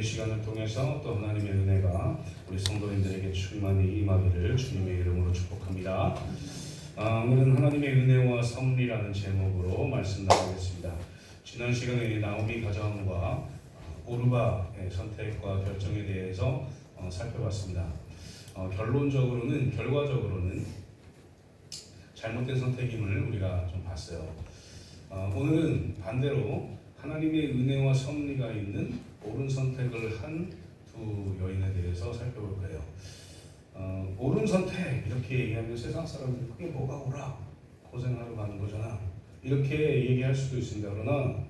시간을 통해서 또 하나님의 은혜가 우리 성도님들에게 충만히 임하기를 주님의 이름으로 축복합니다. 오늘은 하나님의 은혜와 섭리라는 제목으로 말씀 나누겠습니다. 지난 시간에 나오미 가정과 오르바의 선택과 결정에 대해서 살펴봤습니다. 결과적으로는 잘못된 선택임을 우리가 좀 봤어요. 오늘은 반대로 하나님의 은혜와 섭리가 있는 옳은 선택을 한 두 여인에 대해서 살펴볼 거예요. 옳은 선택 이렇게 얘기하면 세상 사람들이 그게 뭐가 옳아? 고생하러 가는 거잖아. 이렇게 얘기할 수도 있습니다. 그러나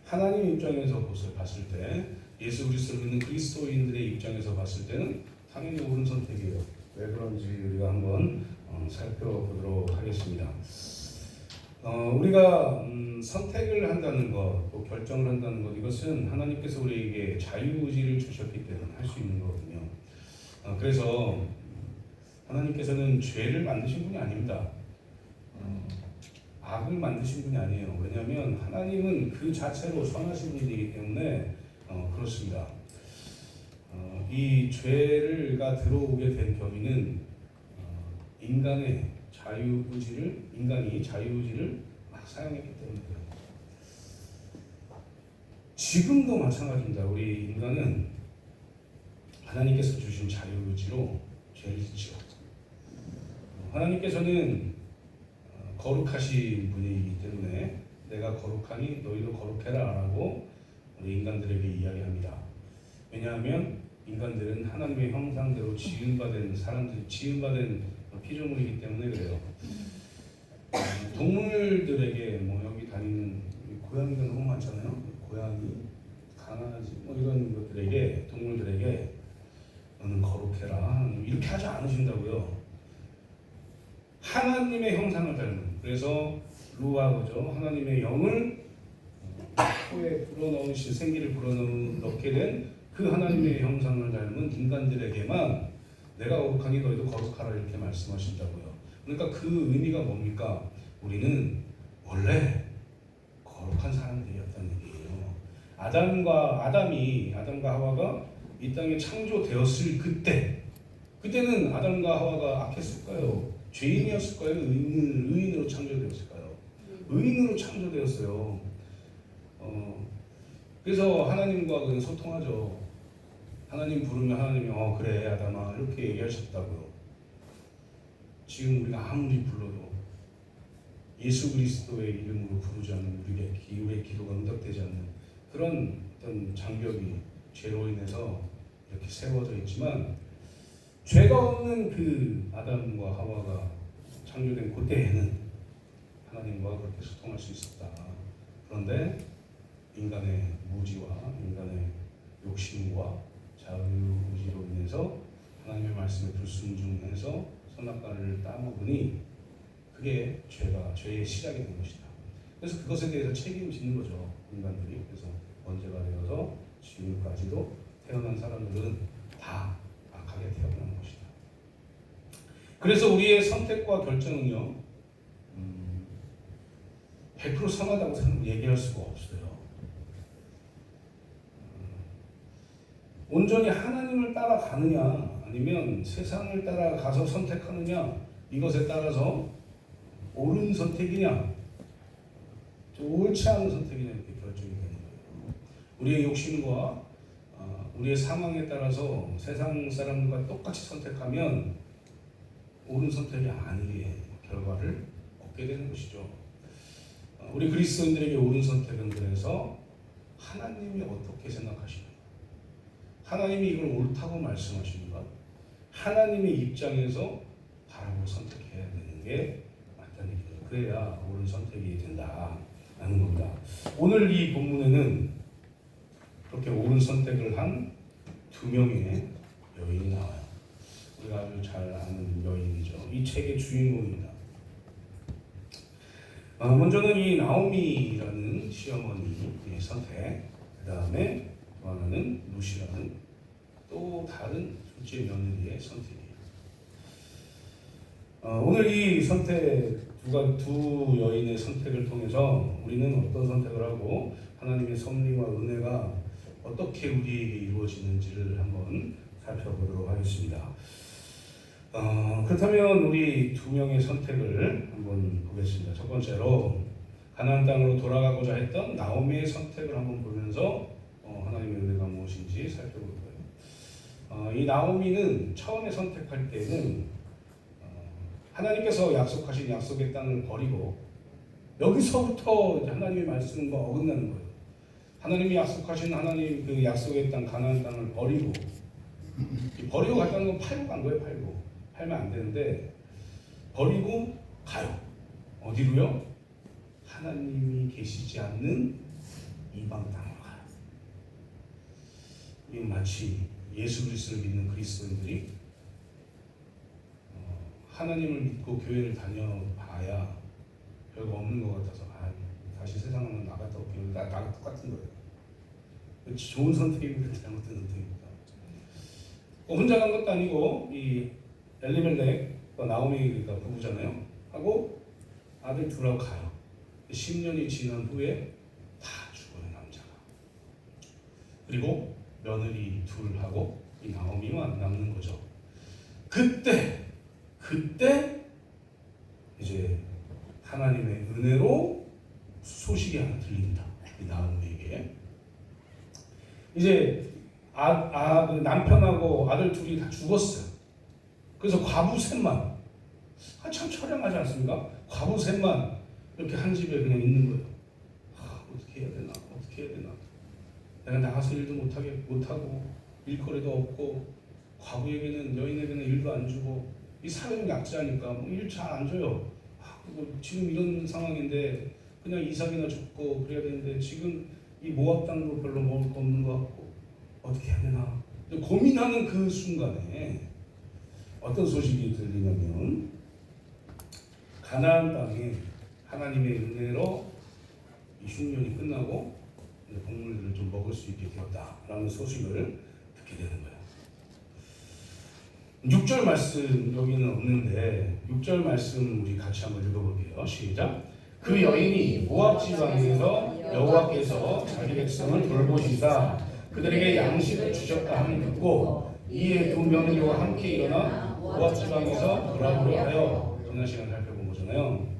하나님 입장에서 봤을 때, 예수 그리스도를 믿는 그리스도인들의 입장에서 봤을 때는 당연히 옳은 선택이에요. 왜 그런지 우리가 한번 살펴보도록 하겠습니다. 우리가 선택을 한다는 것, 또 결정을 한다는 것, 이것은 하나님께서 우리에게 자유의지를 주셨기 때문에 할 수 있는 거거든요. 그래서 하나님께서는 죄를 만드신 분이 아닙니다. 악을 만드신 분이 아니에요. 왜냐하면 하나님은 그 자체로 선하신 분이기 때문에 그렇습니다. 이 죄가 들어오게 된 경위는 인간이 자유의지를 막 사용했기 때문에 그래요. 지금도 마찬가지입니다. 우리 인간은 하나님께서 주신 자유의지로 죄를 짓죠. 하나님께서는 거룩하신 분이기 때문에 내가 거룩하니 너희도 거룩해라 라고 우리 인간들에게 이야기합니다. 왜냐하면 인간들은 하나님의 형상대로 지음받은 사람들, 지음받은 피조물이기 때문에 그래요. 동물들에게 여기 다니는 고양이가 너무 많잖아요. 고양이, 강아지 이런 것들에게, 동물들에게 너는 거룩해라 이렇게 하지 않으신다고요. 하나님의 형상을 닮은, 그래서 루아거죠. 하나님의 영을 코에 불어넣으신, 생기를 불어넣게 된 그 하나님의 형상을 닮은 인간들에게만 내가 거룩하니 너희도 거룩하라 이렇게 말씀하신다고요. 그러니까 그 의미가 뭡니까? 우리는 원래 거룩한 사람들이었다는 얘기예요. 아담과 하와가 이 땅에 창조되었을 그때는 아담과 하와가 악했을까요? 죄인이었을까요? 의인으로 창조되었을까요? 의인으로 창조되었어요. 그래서 하나님과 그냥 소통하죠. 하나님 부르면 하나님이 그래 아담아 이렇게 얘기하셨다고요. 지금 우리가 아무리 불러도 예수 그리스도의 이름으로 부르지 않는 우리의 기도가 응답되지 않는 그런 어떤 장벽이 죄로 인해서 이렇게 세워져 있지만, 죄가 없는 그 아담과 하와가 창조된 그때에는 하나님과 그렇게 소통할 수 있었다. 그런데 인간의 무지와 인간의 욕심과 자유의지로 인해서 하나님의 말씀에 불순종해서 선악과를 따먹으니 그게 죄의 시작이 된 것이다. 그래서 그것에 대해서 책임지는 거죠, 인간들이. 그래서 번제가 되어서 지금까지도 태어난 사람들은 다 악하게 태어난 것이다. 그래서 우리의 선택과 결정은요, 100% 선하다고 얘기할 수가 없어요. 온전히 하나님을 따라가느냐 아니면 세상을 따라가서 선택하느냐, 이것에 따라서 옳은 선택이냐 옳지 않은 선택이냐 이렇게 결정이 되는 거예요. 우리의 욕심과 우리의 상황에 따라서 세상 사람들과 똑같이 선택하면 옳은 선택이 아니게 결과를 얻게 되는 것이죠. 우리 그리스도인들에게 옳은 선택은 그래서 하나님이 어떻게 생각하시는가, 하나님이 이걸 옳다고 말씀하시는가, 하나님의 입장에서 바라고 선택해야 되는 게 맞다는 얘기예요. 그래야 옳은 선택이 된다라는 겁니다. 오늘 이 본문에는 그렇게 옳은 선택을 한 두 명의 여인이 나와요. 우리가 아주 잘 아는 여인이죠. 이 책의 주인공입니다. 먼저는 이 나오미라는 시어머니의 선택, 그 다음에 또 하나는 루시라는 또 다른 둘째 며느리의 선택이에요. 오늘 이 선택, 두 여인의 선택을 통해서 우리는 어떤 선택을 하고 하나님의 섭리와 은혜가 어떻게 우리에게 이루어지는지를 한번 살펴보도록 하겠습니다. 그렇다면 우리 두 명의 선택을 한번 보겠습니다. 첫 번째로 가나안 땅으로 돌아가고자 했던 나오미의 선택을 한번 보면서 하나님의 은혜가 무엇인지 살펴볼 거예요. 이 나오미는 처음에 선택할 때는 하나님께서 약속하신 약속의 땅을 버리고 여기서부터 하나님의 말씀과 어긋나는 거예요. 하나님이 약속하신 하나님 그 약속의 땅 가나안 땅을 버리고 갔다는 건 팔고 간 거예요. 팔면 안 되는데 버리고 가요. 어디로요? 하나님이 계시지 않는 이방 땅으로 가요. 이 마치 예수 그리스도를 믿는 그리스도인들이 하나님을 믿고 교회를 다녀봐야 별거 없는 것 같아서 다시 세상으로 나갔다 올게요. 나랑 똑같은 거예요. 좋은 선택입니다. 잘못된 선택입니다. 혼자 간 것도 아니고 이 엘리멜렉 나오미가 부부잖아요. 하고 아들 둘하고 가요. 10년이 지난 후에 다 죽어요. 남자가. 그리고 며느리 둘하고 이 나오미만 남는 거죠. 그때 이제 하나님의 은혜로 소식이 하나 들린다. 이 나오미에게. 이제 그 남편하고 아들 둘이 다 죽었어요. 그래서 과부 셋만, 참 처량하지 않습니까? 과부 셋만 이렇게 한 집에 그냥 있는 거예요. 어떻게 해야 되나? 내가 나가서 일도 못하고 일거리도 없고 여인에게는 일도 안 주고 이 사회는 약자니까 일 잘 안 줘요. 지금 이런 상황인데 그냥 이삭이나 죽고 그래야 되는데 지금 이 모압 땅도 별로 먹을 거 없는 것 같고 어떻게 해야 되나 고민하는 그 순간에 어떤 소식이 들리냐면 가나안 땅에 하나님의 은혜로 이 흉년이 끝나고 곡물들을 좀 먹을 수 있게 되었다라는 소식을 듣게 되는 거예요. 6절 말씀 여기는 없는데 6절 말씀 우리 같이 한번 읽어볼게요. 시작. 그 여인이 모압 지방에서 여호와께서 자기 백성을 돌보시사 그들에게 양식을 주셨다 함을 듣고 이에 두 며느리와 함께 일어나 모압 지방에서 돌아오려 하여 지난 시간 살펴본 거잖아요.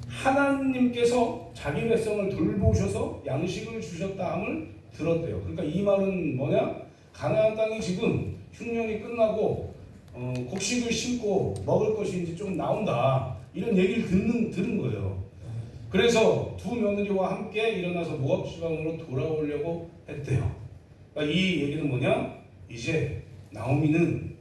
하나님께서 자기 백성을 돌보셔서 양식을 주셨다 함을 들었대요. 그러니까 이 말은 뭐냐? 가나안 땅이 지금 흉년이 끝나고 곡식을 심고 먹을 것이 이제 좀 나온다. 이런 얘기를 들은 거예요. 그래서 두 며느리와 함께 일어나서 모압 지방으로 돌아오려고 했대요. 그러니까 이 얘기는 뭐냐? 이제 나오미는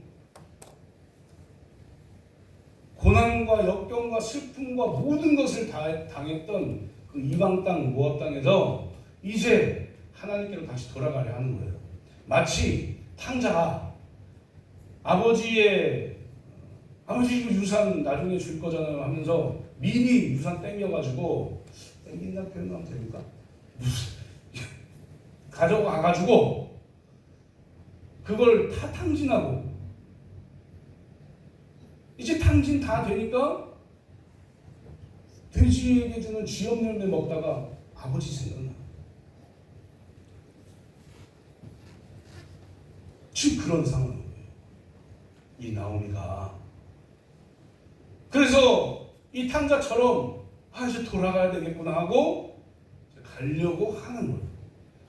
고난과 역경과 슬픔과 모든 것을 다 당했던 그 이방 땅 모압 땅에서 이제 하나님께로 다시 돌아가려 하는 거예요. 마치 탕자가 아버지 유산 나중에 줄 거잖아요 하면서 미리 유산 땡겨가지고 땡긴다는 표현하면 됩니까? 가져가가지고 그걸 다 탕진하고 이제 탕진 다 되니까 돼지에게 주는 쥐염 열매 먹다가 아버지 생각나. 지금 그런 상황이에요. 이 나오미가. 그래서 이 탕자처럼 이제 돌아가야 되겠구나 하고 가려고 하는 거예요.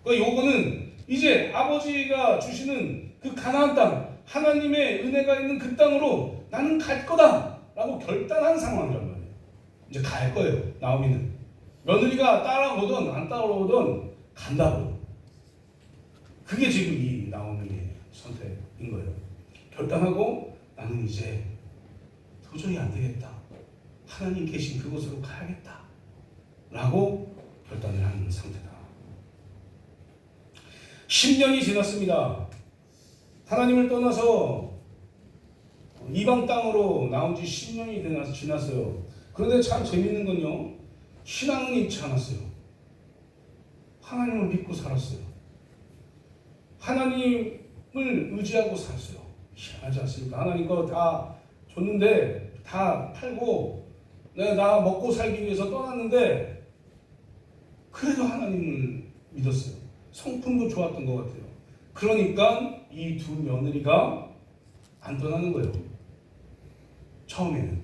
그러니까 요거는 이제 아버지가 주시는 그 가나안 땅, 하나님의 은혜가 있는 그 땅으로 나는 갈 거다라고 결단한 상황이란 말이에요. 이제 갈 거예요. 나오미는 며느리가 따라오든 안 따라오든 간다고. 그게 지금 이 나오미의 선택인 거예요. 결단하고 나는 이제 도저히 안 되겠다. 하나님 계신 그곳으로 가야겠다. 라고 결단을 하는 상태다. 10년이 지났습니다. 하나님을 떠나서 이방 땅으로 나온 지 10년이 지났어요. 그런데 참 재밌는 건요. 신앙은 잃지 않았어요. 하나님을 믿고 살았어요. 하나님을 의지하고 살았어요. 희한하지 않습니까? 하나님 거 다 줬는데 다 팔고 나 먹고 살기 위해서 떠났는데 그래도 하나님을 믿었어요. 성품도 좋았던 것 같아요. 그러니까 이 두 며느리가 안 떠나는 거예요. 처음에는.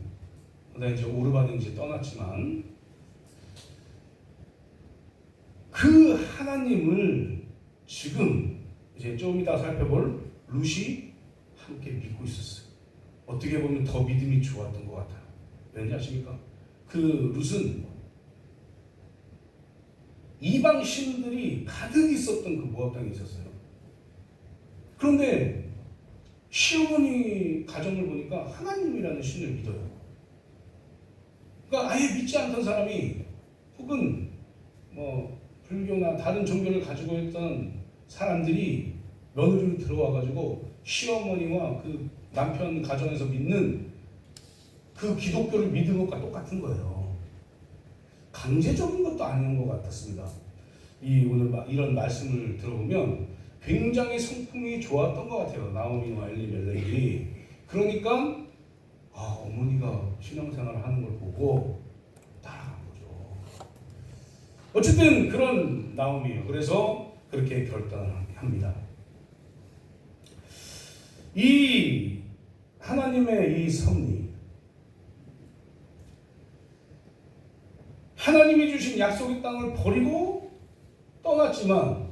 그다음에 이제 오르바든지 떠났지만 그 하나님을 지금 이제 좀 이따 살펴볼 룻이 함께 믿고 있었어요. 어떻게 보면 더 믿음이 좋았던 것 같아요. 왠지 아십니까? 그 룻은 이방 신들이 가득 있었던 그 모압 땅에 있었어요. 그런데 시어머니 가정을 보니까 하나님이라는 신을 믿어요. 그러니까 아예 믿지 않던 사람이 혹은 뭐 불교나 다른 종교를 가지고 있던 사람들이 며느리로 들어와가지고 시어머니와 그 남편 가정에서 믿는 그 기독교를 믿은 것과 똑같은 거예요. 강제적인 것도 아닌 것 같았습니다. 오늘 이런 말씀을 들어보면 굉장히 성품이 좋았던 것 같아요. 나오미와 엘리멜렉이. 그러니까 어머니가 신앙생활을 하는 걸 보고 따라간 거죠. 어쨌든 그런 나오미예요. 그래서 그렇게 결단을 합니다. 이 하나님의 이 섭리, 하나님이 주신 약속의 땅을 버리고 떠났지만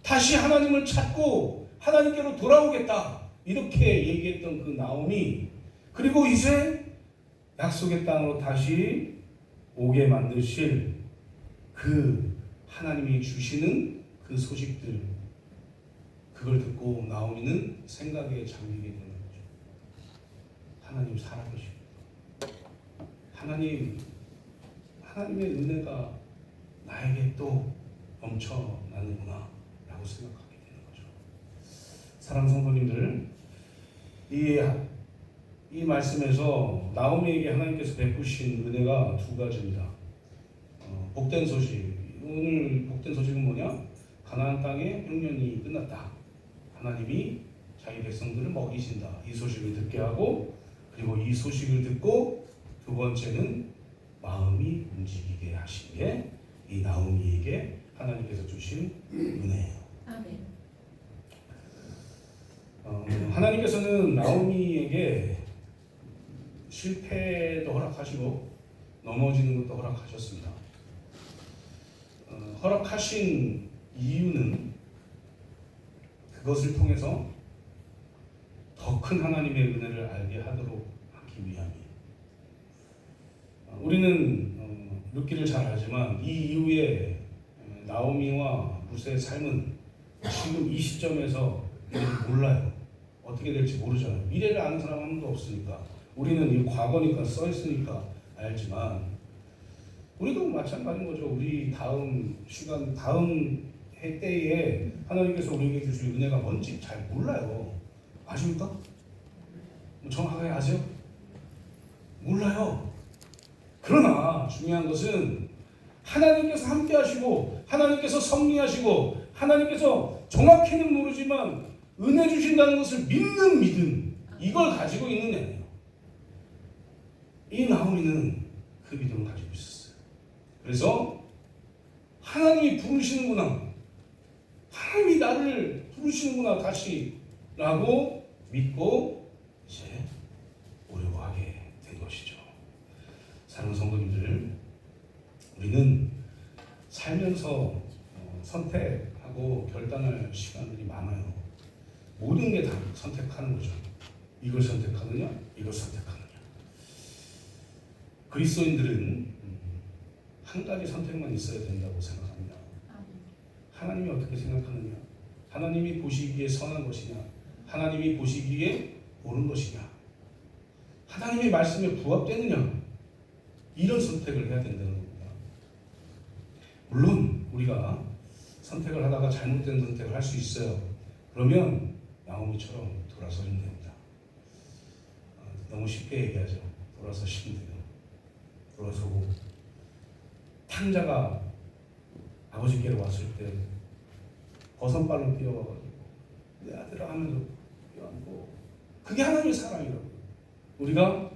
다시 하나님을 찾고 하나님께로 돌아오겠다 이렇게 얘기했던 그 나오미, 그리고 이제 약속의 땅으로 다시 오게 만드실 그 하나님이 주시는 그 소식들, 그걸 듣고 나오미는 생각에 잠기게 되는 거죠. 하나님 살아계시고 하나님의 은혜가 나에게 또 넘쳐나는구나 라고 생각하게 되는 거죠. 사랑하는 성도님들, 이 말씀에서 나오미에게 하나님께서 베푸신 은혜가 두 가지입니다. 복된 소식, 오늘 복된 소식은 뭐냐? 가나안 땅의 흉년이 끝났다. 하나님이 자기 백성들을 먹이신다. 이 소식을 듣게 하고, 그리고 이 소식을 듣고 두 번째는 마음이 움직이게 하신 게 이 나오미에게 하나님께서 주신 은혜예요. 아멘. 하나님께서는 나오미에게 실패도 허락하시고 넘어지는 것도 허락하셨습니다. 허락하신 이유는 그것을 통해서 더 큰 하나님의 은혜를 알게 하도록 하기 위함이에요. 우리는 룻기를 잘 알지만 이 이후에 나오미와 룻의 삶은 지금 이 시점에서 몰라요. 어떻게 될지 모르잖아요. 미래를 아는 사람 한 명도 없으니까. 우리는 이 과거니까 써있으니까 알지만 우리도 마찬가지인 거죠. 우리 다음 시간, 다음 해 때에 하나님께서 우리에게 주실 은혜가 뭔지 잘 몰라요. 아십니까? 정확하게 아세요? 몰라요. 그러나 중요한 것은 하나님께서 함께 하시고 하나님께서 섭리하시고 하나님께서 정확히는 모르지만 은혜 주신다는 것을 믿는 믿음, 이걸 가지고 있는 애예요. 이 나오미는 그 믿음을 가지고 있었어요. 그래서 하나님이 부르시는구나, 하나님이 나를 부르시는구나 다시 라고 믿고 이제 오려고 하게 된 것이죠. 사랑하는 성도님들, 우리는 살면서 선택하고 결단할 시간들이 많아요. 모든 게 다 선택하는 거죠. 이걸 선택하느냐, 이걸 선택하느냐. 그리스도인들은 한 가지 선택만 있어야 된다고 생각합니다. 하나님이 어떻게 생각하느냐, 하나님이 보시기에 선한 것이냐, 하나님이 보시기에 옳은 것이냐, 하나님의 말씀에 부합되느냐, 이런 선택을 해야 된다는 겁니다. 물론 우리가 선택을 하다가 잘못된 선택을 할 수 있어요. 그러면 나오미처럼 돌아서면 됩니다. 너무 쉽게 얘기하죠. 돌아서시면 돼요. 돌아서고 탕자가 아버지께로 왔을 때 버선발로 뛰어와가지고 내 아들아 하면서 뛰어안고, 그게 하나님의 사랑이라고요. 우리가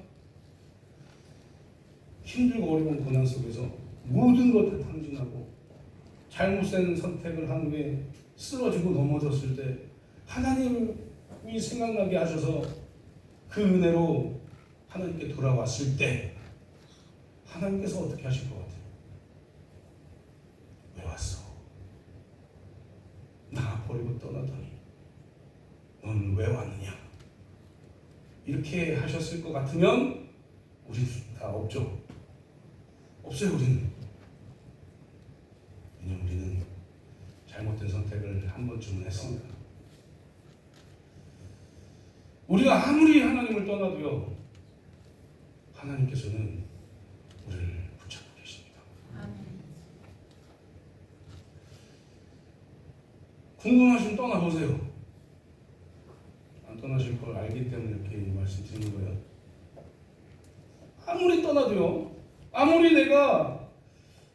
힘들고 어려운 고난 속에서 모든 것 다 탕진하고 잘못된 선택을 한 후에 쓰러지고 넘어졌을 때 하나님이 생각나게 하셔서 그 은혜로 하나님께 돌아왔을 때 하나님께서 어떻게 하실 것 같아요? 왜 왔어? 나 버리고 떠나더니 넌 왜 왔느냐? 이렇게 하셨을 것 같으면 우리 다 없죠. 없어요. 우리는. 왜냐면 우리는 잘못된 선택을 한 번쯤은 했습니다. 우리가 아무리 하나님을 떠나도요, 하나님께서는 우리를 붙잡고 계십니다. 궁금하시면 떠나보세요. 안 떠나실 걸 알기 때문에 이렇게 말씀드리는 거예요. 아무리 떠나도요, 아무리 내가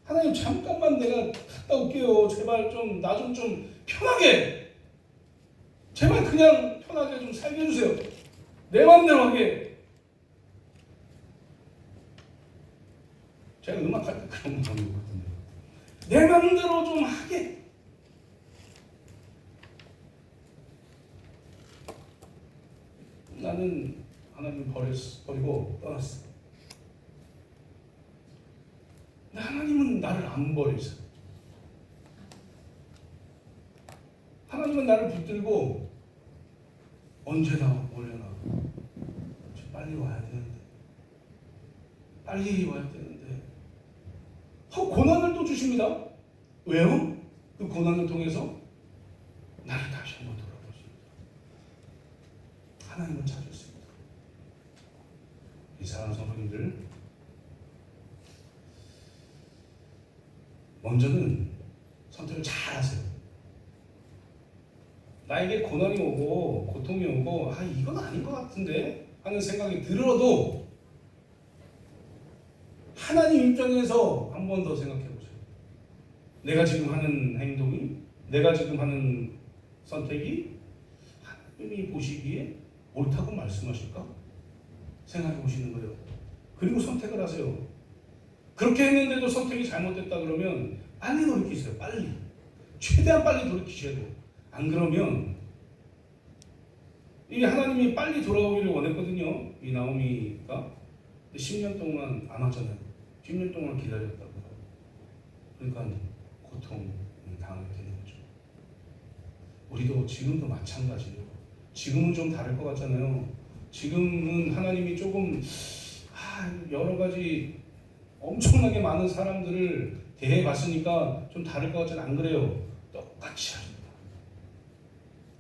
하나님 잠깐만 내가 갔다 올게요. 제발 좀 나 좀 편하게, 제발 그냥 편하게 좀 살게 해주세요. 내 마음대로 하게. 제가 음악할 때 그런 거 하는 것 같은데, 내 마음대로 좀 하게. 나는 하나님 버리고 떠났어. 근데 하나님은 나를 안 버리세요. 하나님은 나를 붙들고 언제나 올려놔. 빨리 와야 되는데, 빨리 와야 되는데 하고 고난을 또 주십니다. 왜요? 그 고난을 통해서 나를 다시 한번 돌아보십니다. 하나님을 찾았습니다. 이 사랑하는 성도님들, 먼저는 선택을 잘 하세요. 나에게 고난이 오고 고통이 오고 이건 아닌 것 같은데 하는 생각이 들어도 하나님 입장에서 한 번 더 생각해 보세요. 내가 지금 하는 행동이, 내가 지금 하는 선택이 하나님이 보시기에 옳다고 말씀하실까? 생각해 보시는 거예요. 그리고 선택을 하세요. 그렇게 했는데도 선택이 잘못됐다 그러면 빨리 돌이키세요. 빨리. 최대한 빨리 돌이키셔야 돼요. 안 그러면 이 하나님이 빨리 돌아오기를 원했거든요. 이 나오미가 10년 동안 안 왔잖아요. 10년 동안 기다렸다고. 그러니까 고통을 당하게 되는 거죠. 우리도 지금도 마찬가지예요. 지금은 좀 다를 것 같잖아요. 지금은 하나님이 조금 여러 가지 엄청나게 많은 사람들을 대해봤으니까 좀 다를 것 같지는 안 그래요. 똑같이 하십니다.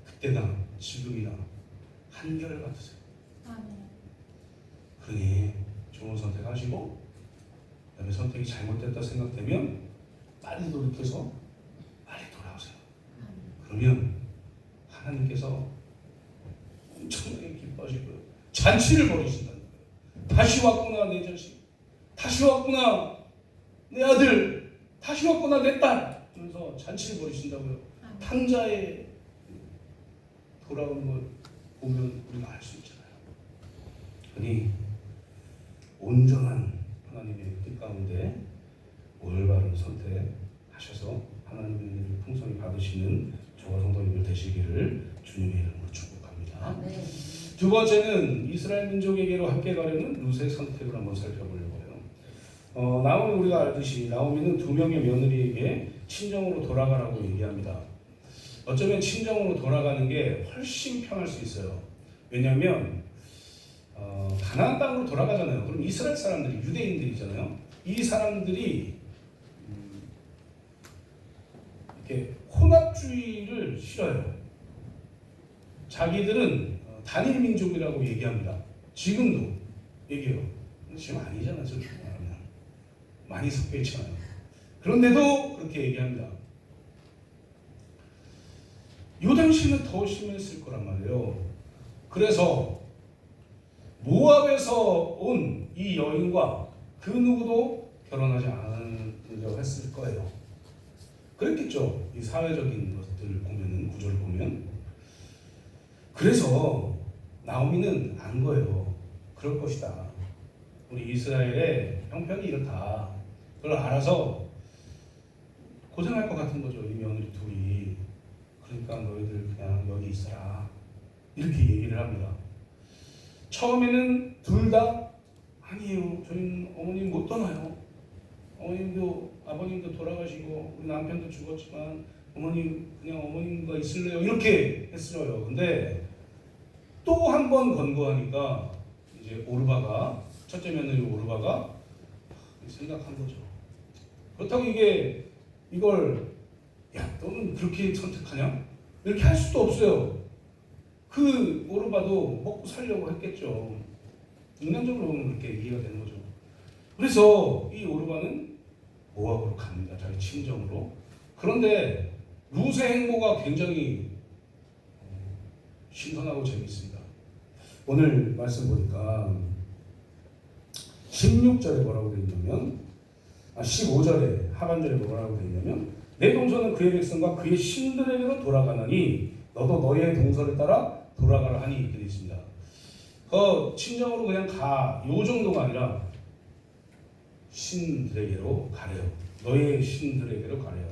그때나 지금이나 한결 같으세요. 그러니 좋은 선택하시고, 그다음에 선택이 잘못됐다 생각되면 빨리 돌이켜서 빨리 돌아오세요. 그러면 하나님께서 엄청나게 기뻐하실 거예요. 잔치를 벌이신다는 거예요. 다시 왔구나 내 자식, 다시 왔구나 내 아들, 다시 왔구나 내 딸, 그러면서 잔치를 벌이신다고요. 탕자에 돌아오는 걸 보면 우리가 알 수 있잖아요. 그러니 온전한 하나님의 뜻 가운데 올바른 선택하셔서 하나님의 은혜를 풍성히 받으시는 저와 성도님들 되시기를 주님의 이름으로 축복합니다. 두 번째는 이스라엘 민족에게로 함께 가려는 룻의 선택을 한번 살펴보려고 해요. 나오미, 우리가 알듯이 나오미는 두 명의 며느리에게 친정으로 돌아가라고 얘기합니다. 어쩌면 친정으로 돌아가는 게 훨씬 편할 수 있어요. 왜냐하면 가나안 땅으로 돌아가잖아요. 그럼 이스라엘 사람들이, 유대인들이잖아요. 이 사람들이 이렇게 혼합주의를 싫어해요. 자기들은 단일 민족이라고 얘기합니다. 지금도 얘기해요. 지금 아니잖아요. 저 말하면 많이 섞여 있잖아요. 그런데도 그렇게 얘기합니다. 이 당시는 더 심했을 거란 말이에요. 그래서 모압에서 온 이 여인과 그 누구도 결혼하지 않으려고 했을 거예요. 그랬겠죠. 이 사회적인 것들을 보면은, 구조를 보면. 그래서 나오미는 안 거예요. 그럴 것이다. 우리 이스라엘의 형편이 이렇다. 그걸 알아서 고생할 것 같은 거죠. 이 며느리 둘이. 그러니까 너희들 그냥 여기 있어라. 이렇게 얘기를 합니다. 처음에는 둘 다 아니에요. 저희는 어머님 못 떠나요. 어머님도 아버님도 돌아가시고 우리 남편도 죽었지만 어머님 그냥 어머님과 있을래요. 이렇게 했어요. 근데 또 한 번 권고하니까 이제 오르바가 첫째 며느리 오르바가 생각한 거죠. 그렇다고 이걸 야 너는 그렇게 선택하냐? 이렇게 할 수도 없어요. 그 오르바도 먹고 살려고 했겠죠. 인간적으로 보면 그렇게 이해가 되는 거죠. 그래서 이 오르바는 모압으로 갑니다. 자기 친정으로. 그런데 룻의 행보가 굉장히 신선하고 재밌습니다. 오늘 말씀 보니까 16절에 뭐라고 되어 있냐면 15절에 하반절에 뭐라고 되어 있냐면 내 동서는 그의 백성과 그의 신들에게로 돌아가나니 너도 너의 동서를 따라 돌아가라 하니 이렇게 되어 있습니다. 친정으로 그냥 요 정도가 아니라 신들에게로 가래요. 너의 신들에게로 가래요.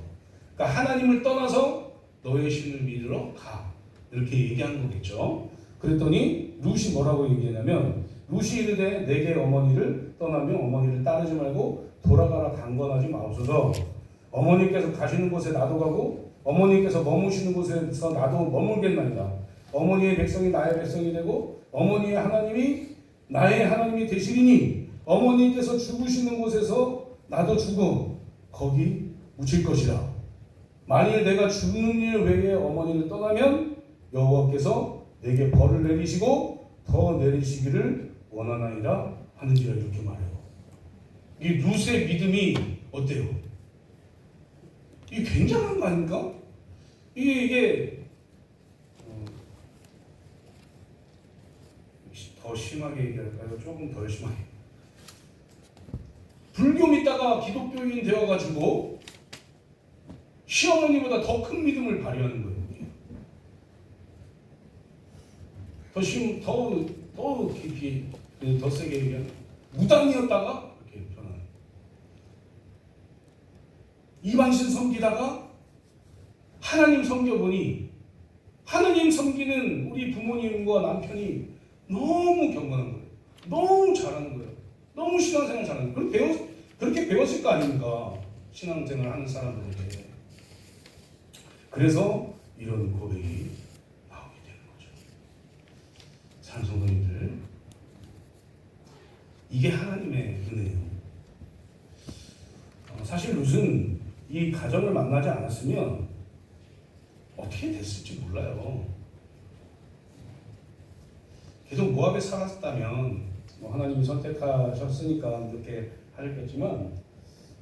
그러니까 하나님을 떠나서 너의 신을 믿으러 가. 이렇게 얘기한 거겠죠. 그랬더니 룻이 뭐라고 얘기하냐면 룻이 이르되 내게 어머니를 떠나며 어머니를 따르지 말고 돌아가라 강권하지 마옵소서. 어머니께서 가시는 곳에 나도 가고 어머니께서 머무시는 곳에서 나도 머물겠나이다. 어머니의 백성이 나의 백성이 되고 어머니의 하나님이 나의 하나님이 되시리니 어머니께서 죽으시는 곳에서 나도 죽어 거기 묻힐 것이라. 만일 내가 죽는 일 외에 어머니를 떠나면 여호와께서 내게 벌을 내리시고 더 내리시기를 원하나이다 하는지라 이렇게 말해요. 이 룻의 믿음이 어때요? 이게 굉장한 거 아닙니까? 이게 더 심하게 얘기할까요? 조금 더 심하게. 불교 믿다가 기독교인 되어가지고 시어머니보다 더 큰 믿음을 발휘하는 거예요. 더 깊이, 더 세게 얘기하면 무당이었다가 이렇게 변하는. 이방신 섬기다가 하나님 섬겨보니 하나님 섬기는 우리 부모님과 남편이 너무 경건한 거예요. 너무 잘하는 거예요. 너무 신앙생활 잘하는 거예요. 그렇게 배웠을 거 아닙니까? 신앙생활 하는 사람들에게. 그래서 이런 고백이 나오게 되는 거죠. 사랑성도님들, 이게 하나님의 은혜예요. 사실 룻은 이 가정을 만나지 않았으면 어떻게 됐을지 몰라요. 계속 모압에 살았다면 하나님이 선택하셨으니까 그렇게 하셨겠지만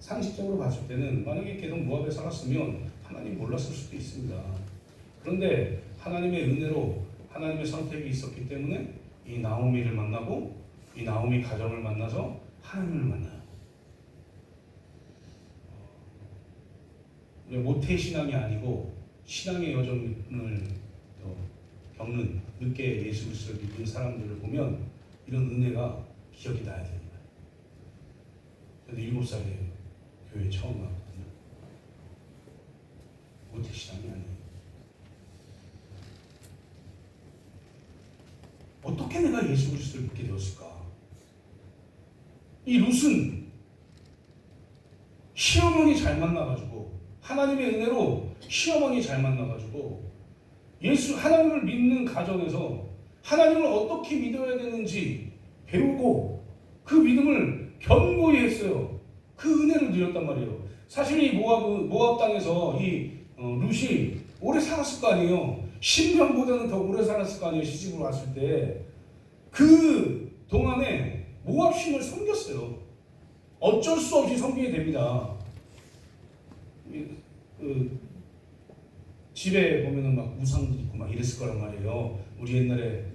상식적으로 봤을 때는 만약에 계속 모압에 살았으면 하나님 몰랐을 수도 있습니다. 그런데 하나님의 은혜로 하나님의 선택이 있었기 때문에 이 나오미를 만나고 이 나오미 가정을 만나서 하나님을 만나요. 모태신앙이 아니고 신앙의 여정을 겪는 늦게 예수 그리스도를 믿는 사람들을 보면 이런 은혜가 기억이 나야 됩니다. 저도 7살에 교회에 처음 왔거든요. 모태신앙이 아니에요. 어떻게 내가 예수 그리스도를 믿게 되었을까? 이 룻은 시어머니 잘 만나가지고 하나님의 은혜로 시어머니 잘 만나가지고 하나님을 믿는 가정에서 하나님을 어떻게 믿어야 되는지 배우고 그 믿음을 견고히 했어요. 그 은혜를 누렸단 말이에요. 사실 이 모압 땅에서 이 룻이 오래 살았을 거 아니에요. 10년보다는 더 오래 살았을 거 아니에요. 시집으로 왔을 때. 그 동안에 모압 신을 섬겼어요. 어쩔 수 없이 섬기게 됩니다. 집에 보면은 막 우상도 있고 막 이랬을 거란 말이에요. 우리 옛날에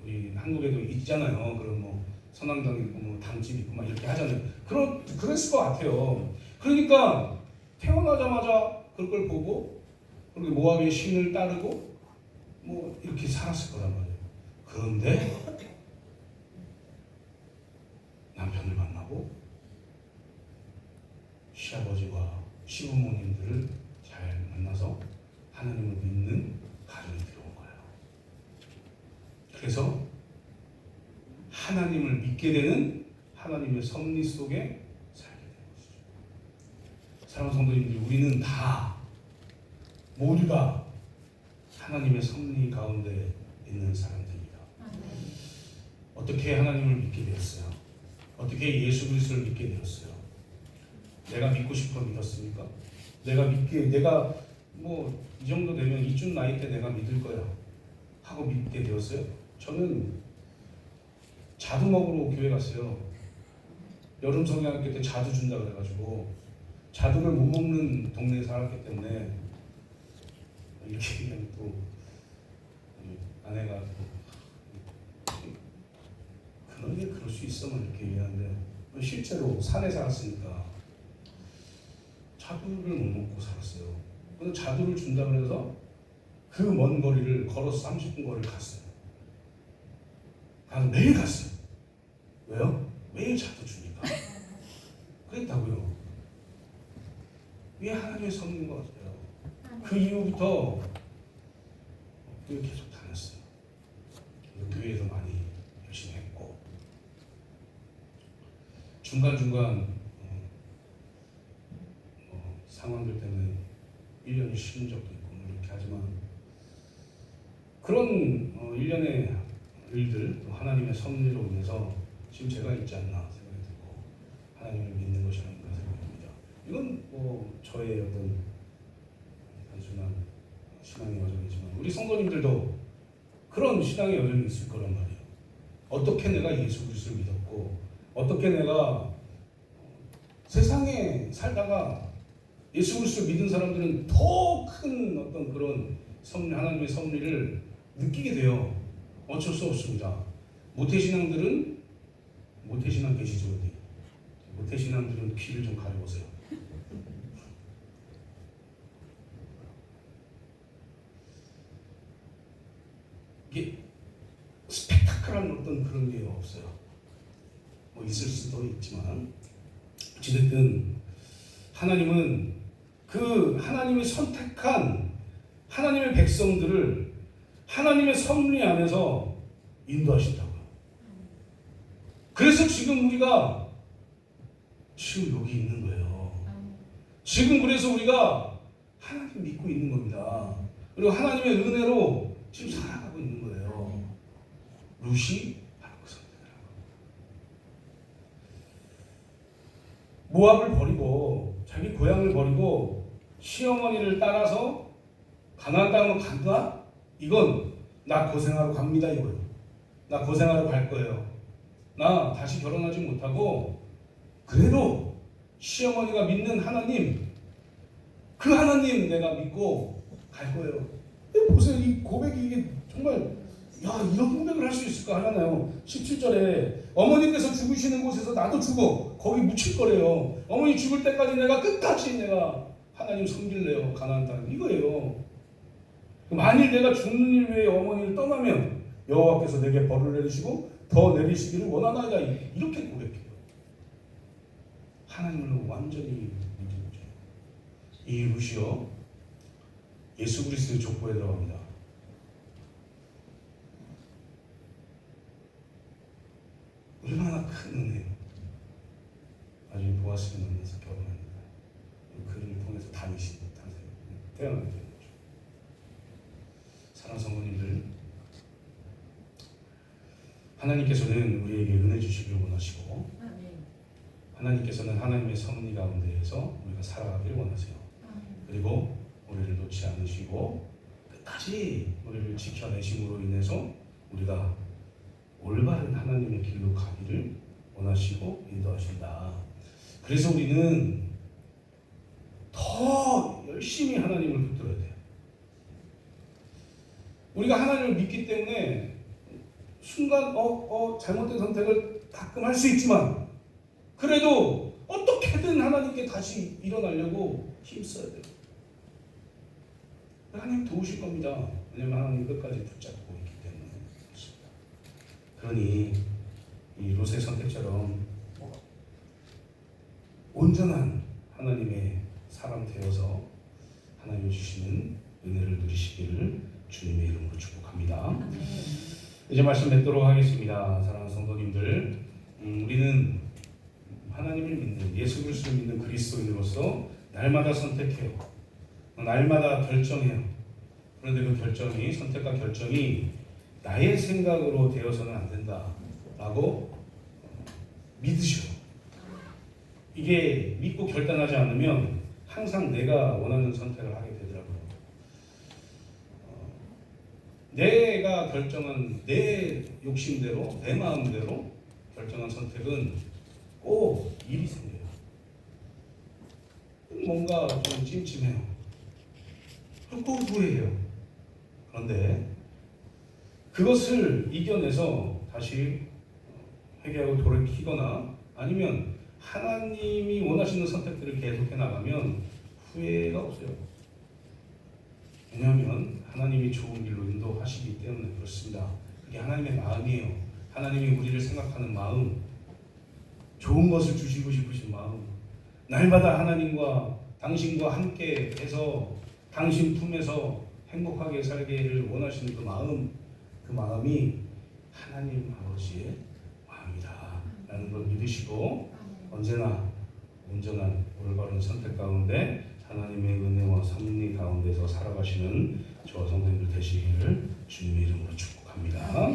우리 한국에도 있잖아요. 그런 뭐 선왕당 있고 뭐 당집 있고 막 이렇게 하잖아요. 그랬을 것 같아요. 그러니까 태어나자마자 그걸 보고 그리고 모압의 신을 따르고 뭐 이렇게 살았을 거란 말이에요. 그런데 남편을 만나고 시아버지와 시부모님들을 잘 만나서 하나님을 믿는 가정이 들어온 거예요. 그래서 하나님을 믿게 되는 하나님의 섭리 속에 살게 되는 것이죠. 사랑하는 성도님들, 우리는 다 모두가 하나님의 섭리 가운데 있는 사람들입니다. 어떻게 하나님을 믿게 되었어요? 어떻게 예수 그리스도를 믿게 되었어요? 내가 믿고 싶어 믿었습니까? 내가 뭐 이 정도 되면 이쯤 나이 때 내가 믿을 거야 하고 믿게 되었어요? 저는 자두 먹으러 교회 갔어요. 여름 성경학교 때 자두 준다 그래가지고 자두를 못 먹는 동네에 살았기 때문에 이렇게 그냥 또 아내가 그런 게 그럴 수 있어만 이렇게 얘기하는데 실제로 산에 살았으니까 자두를 못 먹고 살았어요. 그래서 자두를 준다 그래서 그 먼 거리를 걸어서 30분 거리를 갔어요. 가서 매일 갔어요. 왜요? 매일 자두 주니까. 그랬다고요. 이게 하나님의 섭리인 것 같아요. 그 이후부터 교회 계속 다녔어요. 교회에서 많이 열심히 했고 중간중간 상황들 때문에 1년이 쉬는 적도 있고 이렇게 하지만 그런 일련의 일들 또 하나님의 섭리로 인해서 지금 제가 있지 않나 생각이 들고 하나님을 믿는 것이 아닌가 생각합니다. 이건 뭐 저의 어떤 단순한 신앙의 여정이지만 우리 성도님들도 그런 신앙의 여정이 있을 거란 말이에요. 어떻게 내가 예수 그리스도를 믿었고 어떻게 내가 세상에 살다가 예수 그리스도를 믿은 사람들은 더 큰 어떤 그런 섭리, 하나님의 섭리를 느끼게 돼요. 어쩔 수 없습니다. 모태신앙들은 모태신앙 계시죠 어디? 모태신앙들은 귀를 좀 가려보세요. 이게 스펙타클한 어떤 그런 게 없어요. 뭐 있을 수도 있지만 어찌됐든 하나님은 그 하나님이 선택한 하나님의 백성들을 하나님의 섭리 안에서 인도하신다고요. 그래서 지금 우리가 지금 여기 있는 거예요. 지금 그래서 우리가 하나님 믿고 있는 겁니다. 그리고 하나님의 은혜로 지금 살아가고 있는 거예요. 룻이 바로 그 선택이라고. 모압을 버리고 자기 고향을 버리고 시어머니를 따라서 가나안 땅으로 간다? 이건 나 고생하러 갑니다 이거예요. 나 고생하러 갈 거예요. 나 다시 결혼하지 못하고 그래도 시어머니가 믿는 하나님 그 하나님 내가 믿고 갈 거예요. 보세요. 이 고백이 이게 정말 이런 고백을 할 수 있을까 하잖아요. 17절에 어머니께서 죽으시는 곳에서 나도 죽어 거기 묻힐 거래요. 어머니 죽을 때까지 내가 끝까지 내가 하나님 섬길래요. 가나안 땅 이거예요. 만일 내가 죽는 일 외에 어머니를 떠나면 여호와께서 내게 벌을 내리시고 더 내리시기를 원하나이다. 이렇게 고백해요. 하나님을 완전히 믿는 거죠. 이 룻이요 예수 그리스도의 족보에 들어갑니다. 얼마나 큰 은혜예요. 나중에 보아스를 만나서 결혼합니다. 그를 통해서 다니신 태어나게 되는 거죠. 사랑하는 성도님들, 하나님께서는 우리에게 은혜 주시기를 원하시고 하나님께서는 하나님의 섭리 가운데에서 우리가 살아가기를 원하세요. 그리고 우리를 놓지 않으시고 끝까지 우리를 지켜내심으로 인해서 우리가 올바른 하나님의 길로 가기를 원하시고 인도하신다. 그래서 우리는 더 열심히 하나님을 붙들어야 돼요. 우리가 하나님을 믿기 때문에 순간 잘못된 선택을 가끔 할 수 있지만 그래도 어떻게든 하나님께 다시 일어나려고 힘써야 돼요. 하나님 도우실 겁니다. 왜냐하면 하나님 끝까지 붙잡고 있기 때문에 그렇습니다. 그러니 이 롯의 선택처럼 온전한 하나님의 사람 하나님이 주시는 은혜를 누리시기를 주님의 이름으로 축복합니다. 이제 말씀 맺도록 하겠습니다. 사랑하는 성도님들, 우리는 하나님을 믿는, 예수 그리스도를 믿는 그리스도인으로서 날마다 선택해요. 날마다 결정해요. 그런데 그 결정이, 선택과 결정이 나의 생각으로 되어서는 안 된다라고 믿으셔. 이게 믿고 결단하지 않으면 항상 내가 원하는 선택을 하게 되더라고요. 내가 결정한 내 욕심대로, 내 마음대로 결정한 선택은 꼭 일이 생겨요. 뭔가 좀 찜찜해요. 꼭 후회해요. 그런데 그것을 이겨내서 다시 회개하고 돌이키거나 아니면 하나님이 원하시는 선택들을 계속해 나가면 후회가 없어요. 왜냐하면 하나님이 좋은 길로 인도하시기 때문에 그렇습니다. 그게 하나님의 마음이에요. 하나님이 우리를 생각하는 마음, 좋은 것을 주시고 싶으신 마음, 날마다 하나님과 당신과 함께 해서 당신 품에서 행복하게 살기를 원하시는 그 마음이 하나님 아버지의 마음이다 라는 걸 믿으시고 언제나 온전한 올바른 선택 가운데 하나님의 은혜와 섭리 가운데서 살아가시는 저와 성도님들 되시기를 주님의 이름으로 축복합니다.